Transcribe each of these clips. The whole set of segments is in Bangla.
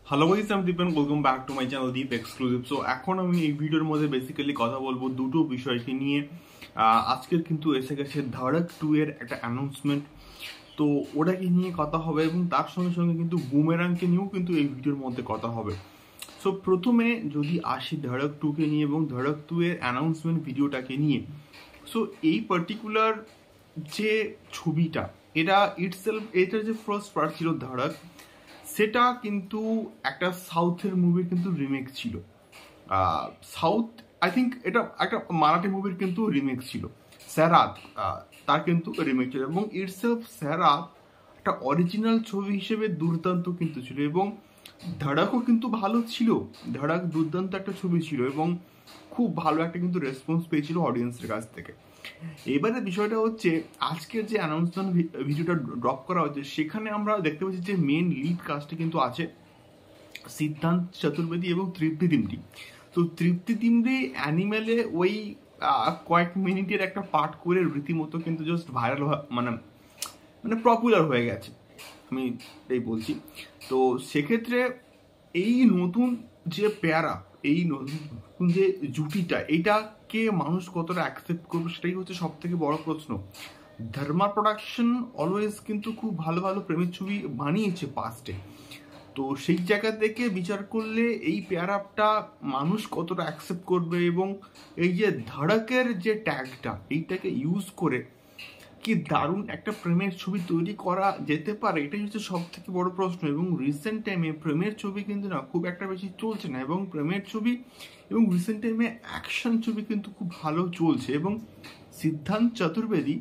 হ্যালো গাইস, আমি Dipen. Welcome back to my channel Deep exclusive. So এখন আমি এই ভিডিওর মধ্যে বেসিক্যালি কথা বলবো দুটো বিষয়কে নিয়ে। আজকের কিন্তু এসে গেছে ধড়ক 2 এর একটা অ্যানাউন্সমেন্ট, তো ওটাকে নিয়ে কথা হবে এবং তার সঙ্গে সঙ্গে কিন্তু বুমেরাংকে নিয়েও কিন্তু এই ভিডিওর মধ্যে কথা হবে। সো প্রথমে যদি আসি ধড়ক 2 কে নিয়ে এবং ধড়ক 2 এর অ্যানাউন্সমেন্ট ভিডিওটাকে নিয়ে। সো এই পার্টিকুলার যে ছবিটা, এটার যে ফার্স্ট পার্ট ছিল ধড়ক, সেটা কিন্তু একটা সাউথের মুভির কিন্তু রিমেক ছিল। সাউথ, আই থিঙ্ক এটা একটা মারাঠি মুভির কিন্তু রিমেক ছিল, স্যারাত। তার কিন্তু রিমেক ছিল এবং ইটসেলফ স্যারাত একটা অরিজিনাল ছবি হিসেবে দুর্দান্ত কিন্তু ছিল এবং ধড়কও কিন্তু ভালো ছিল। ধড়ক দুর্দান্ত একটা ছবি ছিল এবং খুব ভালো একটা কিন্তু রেসপন্স পেয়েছিল অডিয়েন্সের কাছ থেকে। এবারে বিষয়টা হচ্ছে, আজকের যে অ্যানাউন্সমেন্ট ভিডিওটা ড্রপ করা হচ্ছে সেখানে আমরা দেখতে পাচ্ছি যে মেন লিড কাস্টে কিন্তু আছে সিদ্ধান্ত চতুর্বেদী এবং তৃপ্তি দিমরি। তো তৃপ্তি দিমরি অ্যানিমেলে ওই কয়েক মিনিটের একটা পার্ট করে রীতিমতো কিন্তু জাস্ট ভাইরাল মানে মানে পপুলার হয়ে গেছে, আমি এই বলছি। তো সেক্ষেত্রে এই নতুন যে পেয়ারা, এই নতুন যে জুটিটা, এইটাকে মানুষ কতটা অ্যাকসেপ্ট করবে সেটাই হচ্ছে সব থেকে বড় প্রশ্ন। ধর্মা প্রোডাকশন অলওয়েজ কিন্তু খুব ভালো ভালো প্রেমের ছবি বানিয়েছে পাস্টে, তো সেই জায়গা থেকে বিচার করলে এই পেয়ার আপটা মানুষ কতটা অ্যাকসেপ্ট করবে এবং এই যে ধড়কের যে ট্যাগটা, এইটাকে ইউজ করে কি দারুণ একটা প্রেমের ছবি তৈরি করা যেতে পারে, এটাই হচ্ছে সব থেকে বড় প্রশ্ন। এবং রিসেন্ট টাইমে প্রেমের ছবি কিন্তু না খুব একটা বেশি চলছে না, এবং প্রেমের ছবি এবং রিসেন্ট টাইমে অ্যাকশন ছবি কিন্তু খুব ভালো চলছে এবং সিদ্ধান্ত চতুর্বেদী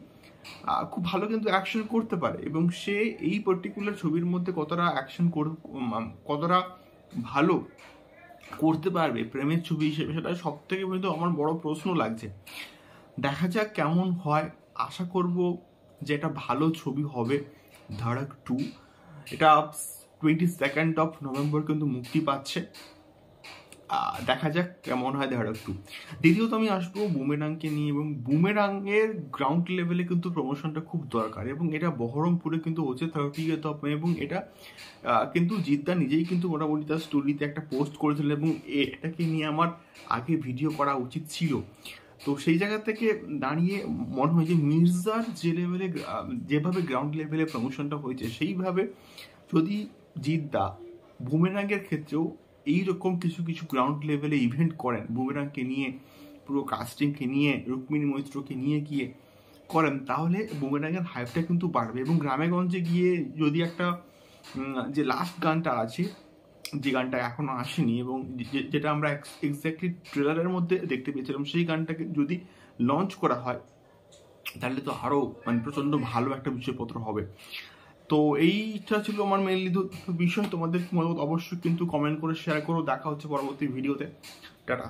খুব ভালো কিন্তু অ্যাকশন করতে পারে এবং সে এই পার্টিকুলার ছবির মধ্যে কতটা কতটা ভালো করতে পারবে প্রেমের ছবি হিসেবে, সেটা সব থেকে কিন্তু আমার বড় প্রশ্ন লাগছে। দেখা যাক কেমন হয়, আশা করব যে এটা ভালো ছবি হবে। ধড়ক 2 এটা 22 নভেম্বর কিন্তু মুক্তি পাচ্ছে, দেখা যাক কেমন হয় ধড়ক 2। দ্বিতীয়ত আমি আসবো বুমেরাংকে নিয়ে, এবং বুমেরাংয়ের গ্রাউন্ড লেভেলে কিন্তু প্রমোশনটা খুব দরকার এবং এটা বহরমপুরে কিন্তু হচ্ছে 30th of May, এবং এটা কিন্তু জিদ্দা নিজেই কিন্তু মোটামুটি তার স্টোরিতে একটা পোস্ট করেছিলেন এবং এটাকে নিয়ে আমার আগে ভিডিও করা উচিত ছিল। তো সেই জায়গা থেকে দাঁড়িয়ে মনে হয় যে মির্জার যে লেভেলে যেভাবে গ্রাউন্ড লেভেলে প্রমোশনটা হয়েছে, সেইভাবে যদি জিদ্দা বুমেরাংয়ের ক্ষেত্রেও এইরকম কিছু কিছু গ্রাউন্ড লেভেলে ইভেন্ট করেন, বুমেরাংকে নিয়ে, পুরো কাস্টিংকে নিয়ে, রুক্মিণী মৈত্রকে নিয়ে গিয়ে করেন, তাহলে বুমেরাংয়ের হাইপটা কিন্তু বাড়বে। এবং গ্রামেগঞ্জে গিয়ে যদি একটা যে লাস্ট গানটা আছে, যে গানটা এখনো আসেনি এবং যেটা আমরা এক্স্যাক্টলি ট্রেলারের মধ্যে দেখতে পেয়েছিলাম, সেই গানটাকে যদি লঞ্চ করা হয় তাহলে তো আরো মানে প্রচন্ড ভালো একটা বিষয়পত্র হবে। তো এইটা ছিল আমার মেইনলি বিষয়। তোমাদের মতামত অবশ্যই কিন্তু কমেন্ট করে শেয়ার করো। দেখা হচ্ছে পরবর্তী ভিডিওতে। টাটা।